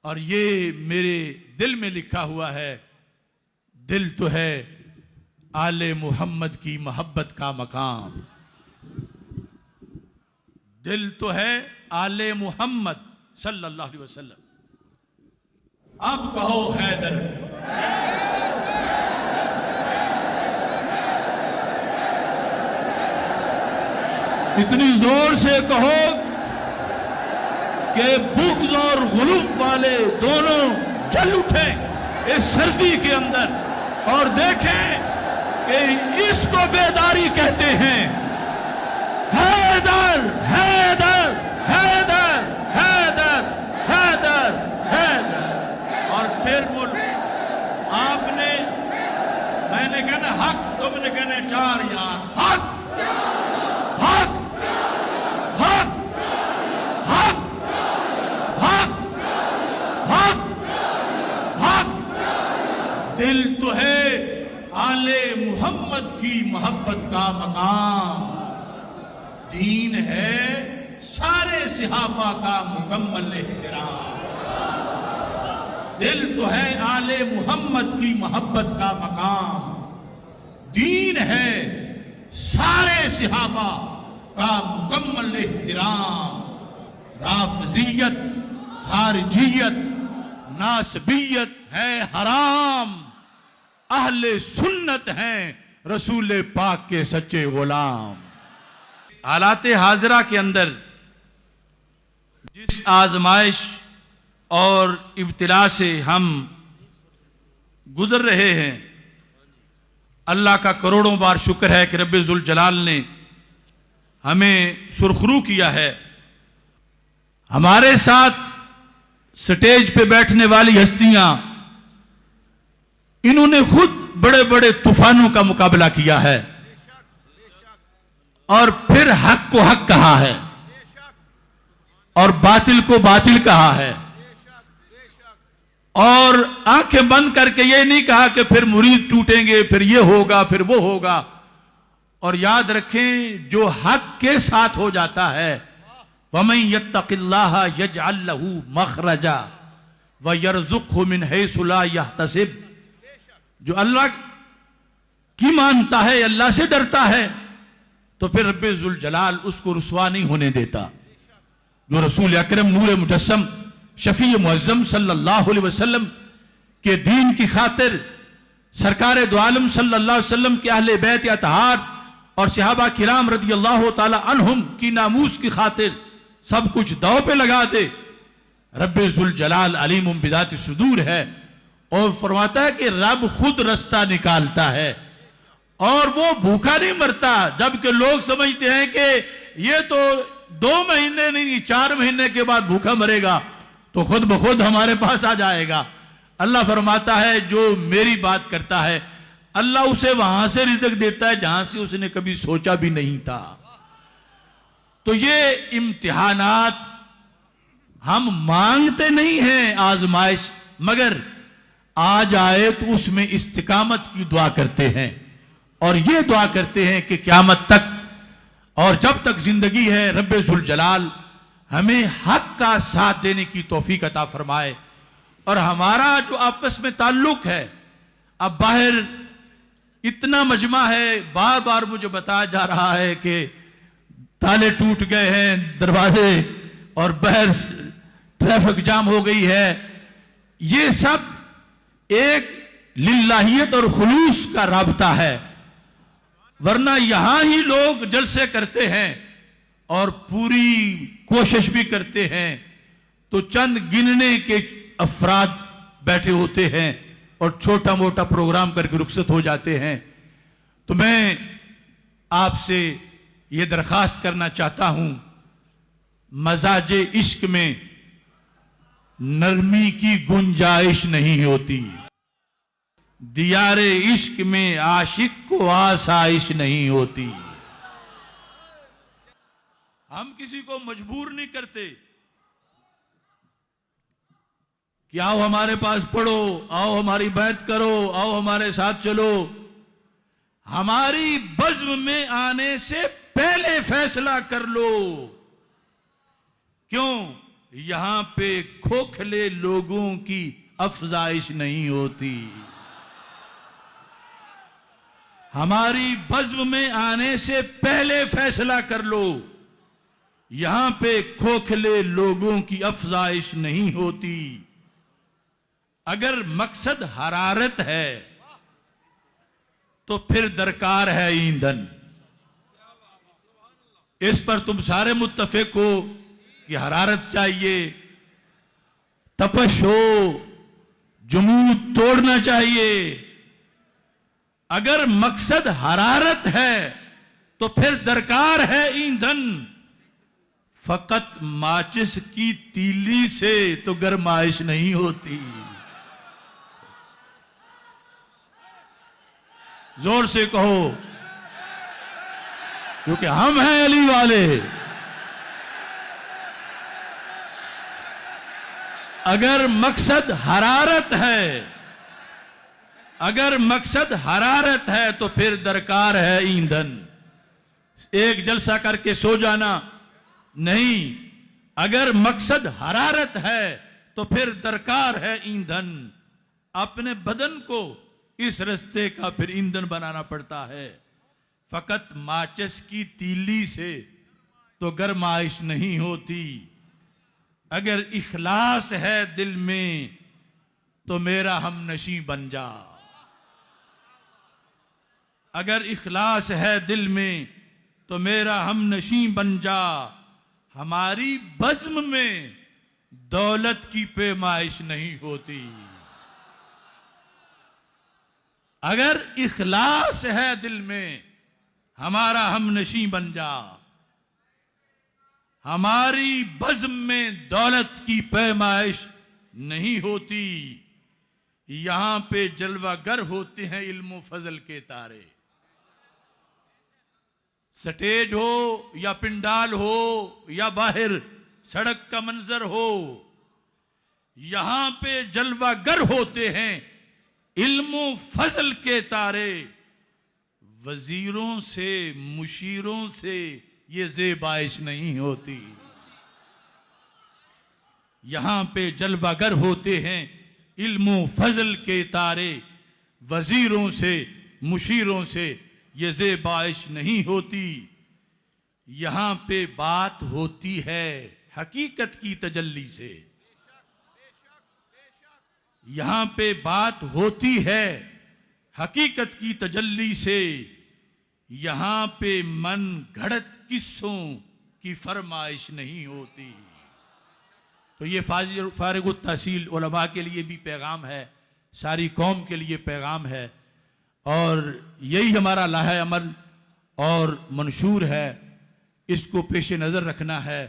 और ये मेरे दिल में लिखा हुआ है, दिल तो है आले मोहम्मद की मोहब्बत का मकाम, दिल तो है आले मोहम्मद सल्लल्लाहु अलैहि वसल्लम। अब कहो हैदर, इतनी जोर से कहो कि बुग़्ज़ और गुलूब वाले दोनों जल उठे इस सर्दी के अंदर और देखें कि इसको बेदारी कहते हैं। हैदर हैदर हैदर हैदर हैदर हैदर। और फिर आपने, मैंने कहना हक, तुमने कहना चार यार, हक हक हक हक हक हक हक। दिल तो है आले मोहम्मद की मोहब्बत का मकाम, दीन है सारे सहाबा का मुकम्मल एहतराम। दिल तो है आले मोहम्मद की मोहब्बत का मकाम, दीन है सारे सहाबा का मुकम्मल एहतराम। राफजियत खारिजियत नासबियत है हराम, अहले सुन्नत हैं रसूल पाक के सच्चे गुलाम। हालाते हाजरा के अंदर जिस आजमाइश और इब्तिला से हम गुजर रहे हैं, अल्लाह का करोड़ों बार शुक्र है कि रब्बे जुल जलाल ने हमें सुरखरू किया है। हमारे साथ स्टेज पे बैठने वाली हस्तियां, इन्होंने खुद बड़े बड़े तूफानों का मुकाबला किया है और फिर हक को हक कहा है और बातिल को बातिल कहा है, और आंखें बंद करके ये नहीं कहा कि फिर मुरीद टूटेंगे, फिर ये होगा, फिर वो होगा। और याद रखें, जो हक के साथ हो जाता है, वमन यत्तकिल्लाह यजअल लहू मखरजा व यरज़ुक़हु मिन हैसु ला यहतसिब। जो अल्लाह की मानता है, अल्लाह से डरता है, तो फिर रब्बे जुल जलाल उसको रुसवा नहीं होने देता। जो रसूल अकरम नूर मुजस्सम शफी मुअज़्ज़म सल्लल्लाहु अलैहि वसल्लम के दीन की खातिर, सरकार दो आलम सल्लल्लाहु अलैहि वसल्लम के अहले बैत अतहार और सहाबा किराम रदियल्लाहु ताला अन्हुम की नामूस की खातिर सब कुछ दाव पे लगा दे। रब्बे जुल जलाल अलीमुम बिदाति सुदूर है और फरमाता है कि रब खुद रास्ता निकालता है और वो भूखा नहीं मरता। जबकि लोग समझते हैं कि ये तो 2 महीने नहीं 4 महीने के बाद भूखा मरेगा तो खुद ब खुद हमारे पास आ जाएगा। अल्लाह फरमाता है जो मेरी बात करता है, अल्लाह उसे वहां से रिज़्क़ देता है जहां से उसने कभी सोचा भी नहीं था। तो ये इम्तिहानात हम मांगते नहीं हैं आजमाइश, मगर आ जाए तो उसमें इस्तिकामत की दुआ करते हैं और ये दुआ करते हैं कि क़यामत तक और जब तक जिंदगी है, रब्बे जुल जलाल हमें हक का साथ देने की तौफीक अता फरमाए। और हमारा जो आपस में ताल्लुक है, अब बाहर इतना मजमा है, बार बार मुझे बताया जा रहा है कि ताले टूट गए हैं दरवाजे और बाहर ट्रैफिक जाम हो गई है। ये सब एक लिल्लाहियत और खुलूस का राबता है, वरना यहां ही लोग जलसे करते हैं और पूरी कोशिश भी करते हैं तो चंद गिनने के अफराद बैठे होते हैं और छोटा मोटा प्रोग्राम करके रुखसत हो जाते हैं। तो मैं आपसे ये दरख्वास्त करना चाहता हूं, मजाजे इश्क में नरमी की गुंजाइश नहीं होती, दियारे इश्क में आशिक को आसाइश नहीं होती। हम किसी को मजबूर नहीं करते कि आओ हमारे पास पढ़ो, आओ हमारी बैत करो, आओ हमारे साथ चलो। हमारी बज़्म में आने से पहले फैसला कर लो। क्यों? यहां पे खोखले लोगों की अफजाइश नहीं होती। हमारी बज़्म में आने से पहले फैसला कर लो, यहां पे खोखले लोगों की अफजाइश नहीं होती। अगर मकसद हरारत है तो फिर दरकार है ईंधन। इस पर तुम सारे मुत्तफिक हो कि हरारत चाहिए, तपश हो, जुमूद तोड़ना चाहिए। अगर मकसद हरारत है तो फिर दरकार है ईंधन। फकत माचिस की तीली से तो गरमाइश नहीं होती। जोर से कहो, क्योंकि हम हैं अली वाले। अगर मकसद हरारत है, अगर मकसद हरारत है तो फिर दरकार है ईंधन। एक जलसा करके सो जाना नहीं, अगर मकसद हरारत है तो फिर दरकार है ईंधन। अपने बदन को इस रास्ते का फिर ईंधन बनाना पड़ता है। फकत माचिस की तीली से तो गरमाइश नहीं होती। अगर इखलास है दिल में तो मेरा हमनशी बन जा। अगर इखलास है दिल में तो मेरा हमनशी बन जा। हमारी बज़्म में दौलत की पैमाइश नहीं होती। अगर इखलास है दिल में, हमारा हमनशी बन जा। हमारी बज़्म में दौलत की पैमाइश नहीं होती। यहां पे जलवागर होते हैं इल्म फजल के तारे। स्टेज हो या पिंडाल हो या बाहर सड़क का मंजर हो, यहां पे जलवागर होते हैं इल्म फजल के तारे। वजीरों से मुशीरों से ये ज़ेबाइश नहीं होती। यहां पे जलवागर होते हैं इल्म फजल के तारे। वजीरों से मुशीरों से ये ज़ेबाइश नहीं होती। यहां पे बात होती है हकीकत की तजल्ली से। यहां पे बात होती है हकीकत की तजल्ली से। यहां पे मन घड़त किस्सों की फरमाइश नहीं होती। तो ये फारिगुत तहसील उलमा के लिए भी पैगाम है, सारी कौम के लिए पैगाम है, और यही हमारा लाहे अमल और मंशूर है। इसको पेश नज़र रखना है।